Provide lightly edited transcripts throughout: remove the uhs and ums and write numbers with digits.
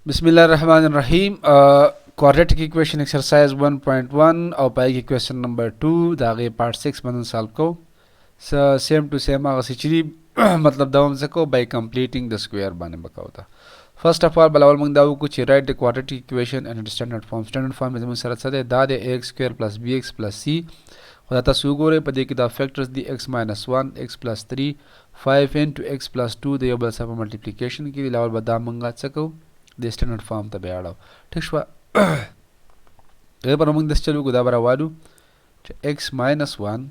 Bismillahirrahmanirrahim. Quadratic equation exercise 1.1 or by equation number 2 दागे part 6 बंदन solve को same to same आगे सिचरी मतलब दावम सको by completing the square बने बकाओ था. First of all बलावल मंग दावु कुछ write the quadratic equation and its standard form में जमुन सरत सदे दादे ax square plus bx plus c होता था सुगोरे पदे की दा factors दी x minus 1 x plus 3 5 into x plus 2 दे योबल सब multiplication की लावल बदा मंगा सको the standard form ta beado ठीक शवा ये पर मंग दस चलू गुदा बरा वादू x minus 1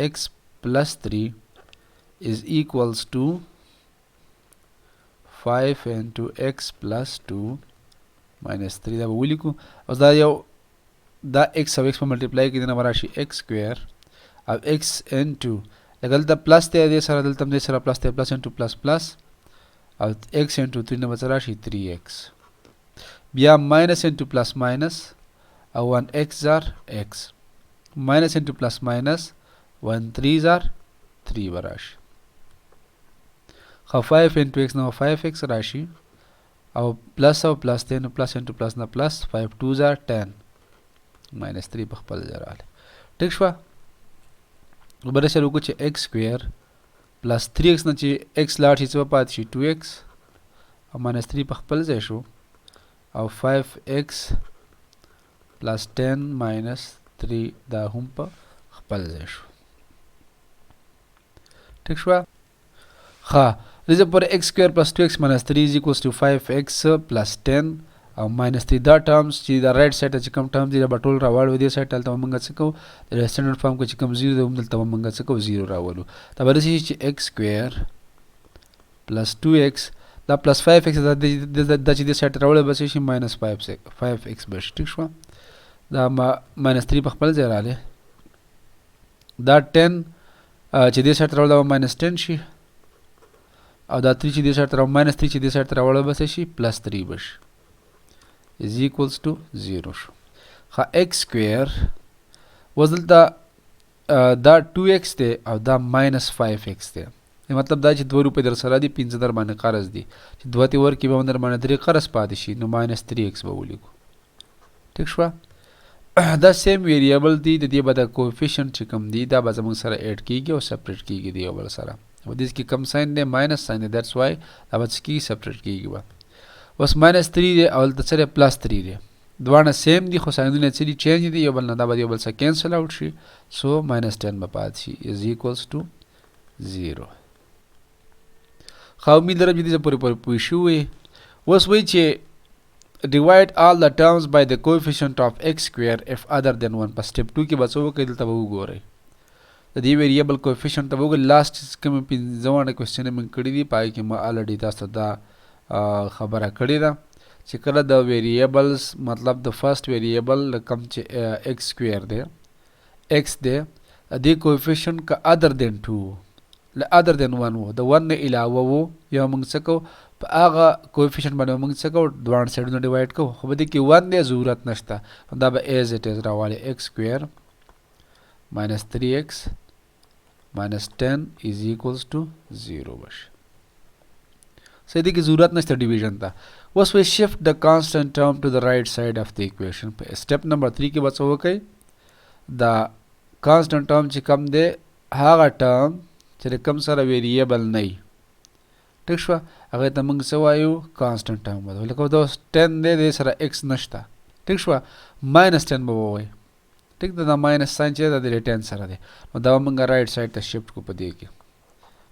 x plus 3 is equals to 5 into x plus 2 minus 3 दा बोली को और दा यो दा x सब x पर मल्टीप्लाई की देना बराशी x square अब x into लगल दा प्लस ते दे सारा दल तम दे सारा प्लस ते प्लस into प्लस प्लस अब x into 3 नंबर राशि 3x बिया माइनस into प्लस माइनस और 1x jar x minus into plus minus 1 3 जार 3 बराशि खा 5 into x नंबर 5x राशि और प्लस 10 प्लस into प्लस ना प्लस 5 2 जार 10 माइनस 3 बखपल जार आले ठीक शवा उबरे से रुको चे x square plus 3x na chi x लाट ही सब पात शी 2x और minus 3 पखपल जैशो और 5x plus 10 minus 3 दा हम पखपल जैशो ठीक शवा खा रिजब पर x square plus 2x minus 3 is equals to 5x plus 10 और minus 3 दा terms ची दा right side चिकम terms दी बटोल रावाल विदिया side तल तम मंगा सको द standard form को चिकम 0 दम तल तम मंगा सको 0 रावालू तब रसी ची x square plus 2x दा plus 5x दा ची दी side रावाल बस ची minus 5x बस ठीक शवा दा minus 3 पखपल जराले दा 10 ची दी side रावाल दा minus 10 शी और दा 3 ची दी side रावाल minus 3 ची दी side रावाल बस ची plus 3 बस is equals to 0 खा x square वजल दा 2x दे और दा minus 5x दे ये मतलब दा ची 2 रुपए दर सरा दी 5 दर माने कारस दी ची 2 ती वर की बावंदर माने दरे कारस पादिशी नो minus 3x बावली को ठीक शवा दा सेम वेरिएबल दी दी बदा कोएफिशिएंट ची कम दी दा बाजा मंग सरा ऐड की गई और सेपरेट की गई दी वाला सरा वो दिस की कम साइन दे माइनस साइन दे दैट्स व्हाई दा बाज की सेपरेट की गई बा was minus 3 दे अवल तसरे plus 3 दे द्वाना सेम दी खुसाइन ने चली चेंज दी योबल ना दाबा योबल सा cancel out she so minus 10 बपात शी is equals to 0 खाओ मी दरब जदी पूरे पूरे पुशु वे was वे चे divide all the terms by the coefficient of x square if other than 1 पर step 2 के बचो वो कइल तब वो गोरे दी वेरिएबल कोएफिशिएंट तब वो लास्ट के में पिन जवाना क्वेश्चन में कड़ी दी पाई कि म ऑलरेडी दास दा खबर कड़ी दा चिकला द वेरिएबल्स मतलब द फर्स्ट वेरिएबल कम चे x स्क्वायर दे x दे दी कोएफिशिएंट का अदर देन 2 अदर देन 1 वो द 1 ने अलावा वो या मंग सको आगा कोएफिशिएंट बने मंग सको द्वान साइड में डिवाइड को हो बदी कि 1 दे जरूरत नष्टा दब एज इट इज रावाले x square minus 3x minus 10 is equals to 0 बस सही की जरूरत नहीं डिवीजन था was we shift the constant term to the right side of the equation step number 3 के बाद हो गई the constant term ची कम दे हागा term चले कम सारा वेरिएबल नहीं ठीक शवा अगर तमंग सवायु constant term बदो लेकिन दो 10 दे सारा x नष्टा ठीक शवा minus 10 बवोई ठीक तो दा minus साइन चे दा दे 10 सारा दे दा मंगा right side ता shift को पदे के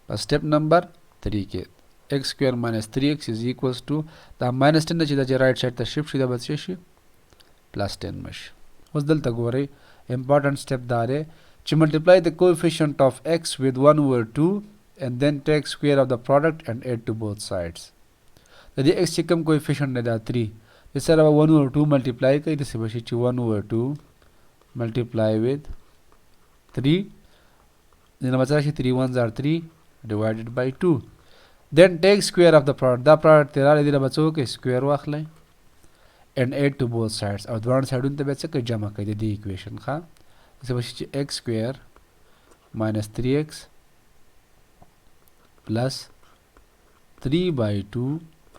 बस step number 3 के x square minus 3x is equals to the minus 10 ची दा right side ता shift दा बचे शी plus 10 मश उस दल ता गोरे important step दारे to multiply the coefficient of x with 1 over 2 and then take square of the product and add to both sides the x ची कम coefficient ने दा 3 इस तरह 1 over 2 multiply कई तो बचे ची 1 over 2 multiply with 3 then बचा शी 3 1s are 3 divided by 2 then take square of the product तेरा ले दिला बच्चों के square वाख लें and add to both sides और दोनों साइडों ते बच्चे के जमा कर दे दी इक्वेशन खा इसे बच्चे x square minus 3x plus 3/2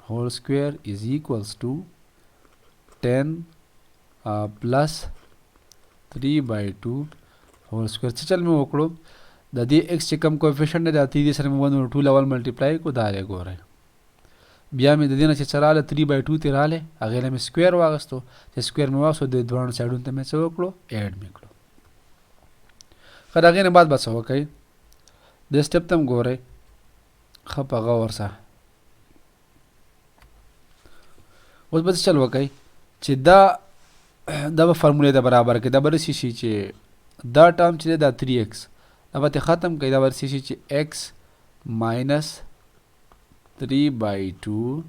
whole square is equals to 10 plus 3/2 whole square. څه چل مې وکړو د دې x چې کوم کوفیشنټ دی دا 3 سره مې 1/2 لول ملټیپلای کو دا لري ګورئ بیا مې د دې نه چې چراله 3/2 ته رااله هغه له مې سکوير واغستو چې سکوير مې واغستو د دوه سایډونو ته مې څه وکړو اډ مې کړو خو دا غینه بعد بس وکړئ د سټپ تم ګورئ خپه غور سره اوس به چل وکړئ چې دا به فارموله د برابر کې دا به رسي شي چې دا ټرم چې دا 3x دا به ختم کړئ دا به رسي شي چې x minus 3/2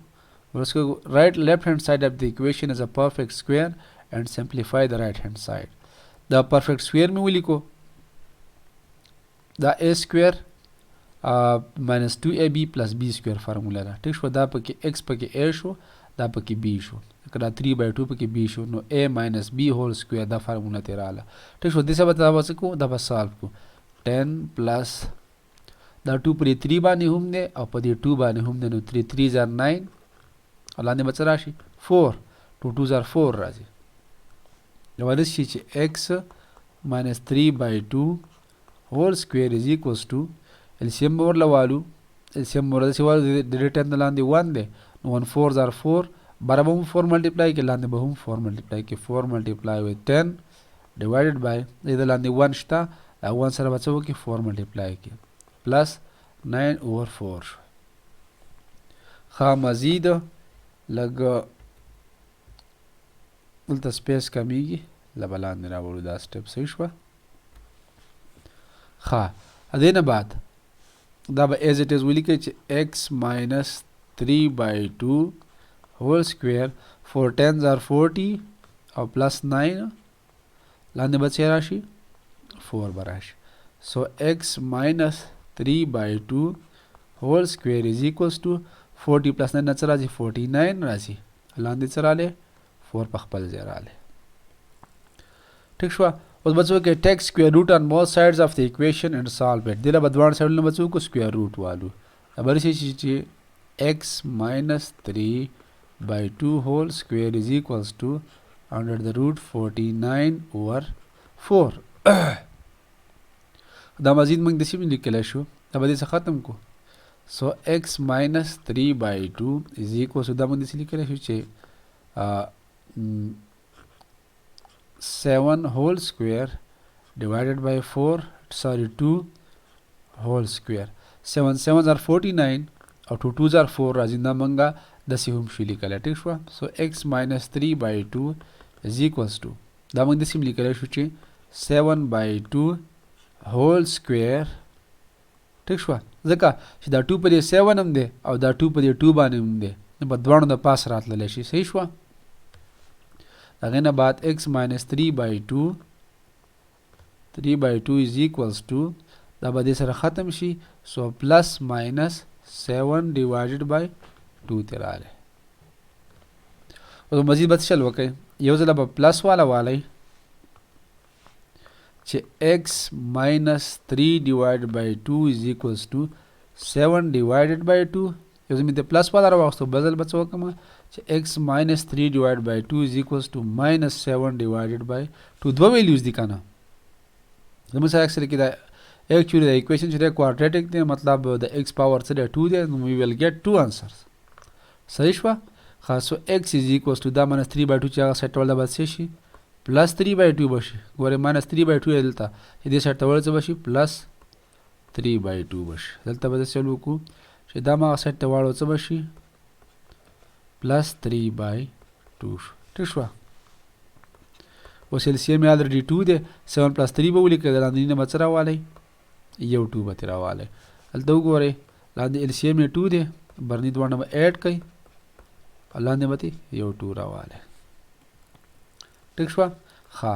right left hand side of the equation is a perfect square and simplify the right hand side the perfect square में ولیکو دا a square minus 2ab plus b square فارمولا ده ٹھیک شو دا پکې x پکې a شو دا پکې b شو کله 3/2 پکې b شو نو a minus b whole square دا فارمولا ته رااله ټیک شو دې سبا تاسو کو دا به سالو کو 10 plus دا 2 پر 3 باندې هم دی او په دې 2 باندې هم دی نو 3 3 are 9 لاندې بچ راشي 4 2 2 are 4 راځي نو ولې شي چې x minus 3/2 whole square is equals to LCM ورلوالو LCM ورته والو د دې ټن لاندې 1 دی نو 1 4 are 4 برابر هم 4 ملټیپلای کې لاندې به هم 4 ملټیپلای کې 4 ملټیپلای with 10 divided by دې لاندې 1 شته 1 سره بچو کې 4 ملټیپلای کې plus 9/4 خا مزید لګ دلته سپیس کمیږي لبلاندې راوړو دا سټپ صحیح شو خا ادینه بعد دا به as it is ولیکئ چې x minus 3/2 whole square 4 10s are 40 او plus 9 لاندې بچی راشي 4 براشي so x minus 3/2 whole square is equals to 40 plus 9 نڅ راځي 49 راځي لاندې څه رااله 4 په خپل ځای رااله ٹھیک شو اوس بچو کې take square root on both sides of the equation and solve it دله بدوان سایډونه بچو کو square root والو خبر شي چې x minus 3/2 whole square is equals to under the root 49/4 دا مزید موږ د سیمې لیکلی شو دا به دې څه ختم کو so x minus 3/2 is equals to دا موږ داسې لیکلی شو چې 7 whole square divided by 2 whole square 7 7s are 49 او 2 2s are 4 راځي دا موږ داسې هم شو لیکلی ټیک شوه so x minus 3/2 is equals to دا موږ داسې هم لیکلی شو چې 7/2 whole square ٹھیک شو ځکه چې دا 2 په دې 7 هم دی او دا 2 په دې 2 باندې هم دی نو په دوانو د پاس راتللی شي صحیح شو هغې نه بعد x minus 3/2 is equals to دا به دې سره ختم شي so plus minus 7 divided by 2 ته راغلی اوس مزید به څه چل وکړئ یو ځله به پلس والا والی چې x minus 3 divided by 2 is equals to 7 divided by 2 یو ځل مې د پلس والا راواخیستو بل ځل به څه وکړم چې x minus 3 divided by 2 is equals to minus 7 divided by 2 دوه ویلیوز دي که نه زموږ سره اکثر کې دا actually the equation چې دی quadratic دی مطلب د x power څه دی 2 دی نو we will get 2 answers صحیح شوه خاصو x is equals to دا minus 3/2 چې هغه سایډ ته ول به څه شي plus 3/2 بشي ګوره minus 3/2 دلته چې دې سایډ ته ول څه بشي plus 3/2 بشي دلته به څه وکړو چې دا ما سایډ ته واړو څه بشي plus 3/2 ټیک شوه اوس LCM already 2 دی 7 plus 3 به ولیکئ د لاندې نه به څه راوالی یو 2 به ترې راوالی هلته وګورئ لاندې LCM 2 دی برني دواړه به ایډ کړئ لاندې به یو 2 راوالی ٹھیک شوه ښه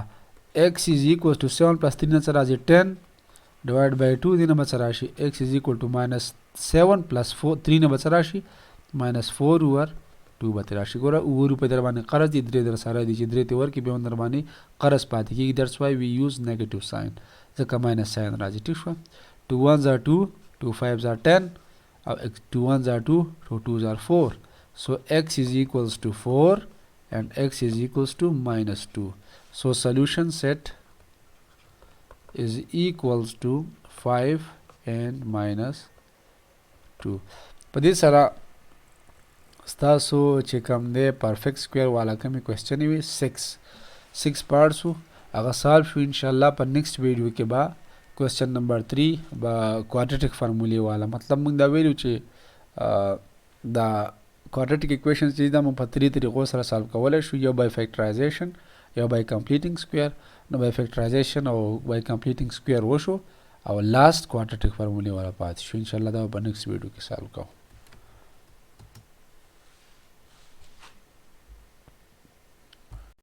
x is equals to 7 plus 3 نه څه راځي 10 divided by 2 دې نه به څه راشي x is equal to minus 7 plus 3 نه به څه راشي minus 4/2 به ترې راشي ګوره 9 روپۍ در باندې قرض دي 3 در سره دي چې 3 ته ورکړي بیا هم در باندې قرض پاتې کېږي that's why we use negative sign ځکه minus sign راځي ټیک شوه 2 1s are 2 2 5s are 10 2 ones are 2, 2 twos are 4. So x is equals to 4 and x is equals to minus 2. So solution set is equals to 5 and minus 2. په دې سره ستاسو چې کوم دی پرفیکٹ سکویر والا کومې کوېسچن وي 6 پارټس وو هغه سالو شو انشاءالله. په نیکسټ ویډیو کې به کوېسچن نمبر 3 به کوادریټک فارمولې والا مطلب موږ دا ویلو چې دا quadratic equations چې دا موږ په 3 طریقو سره سالو کولی شو. یو by factorization، یو by completing square. نو by factorization او by completing square وشو او لاست quadratic فارمولې والا پاتې شو. انشاءالله دا به په نیکسټ ویډیو کې سالو کوو.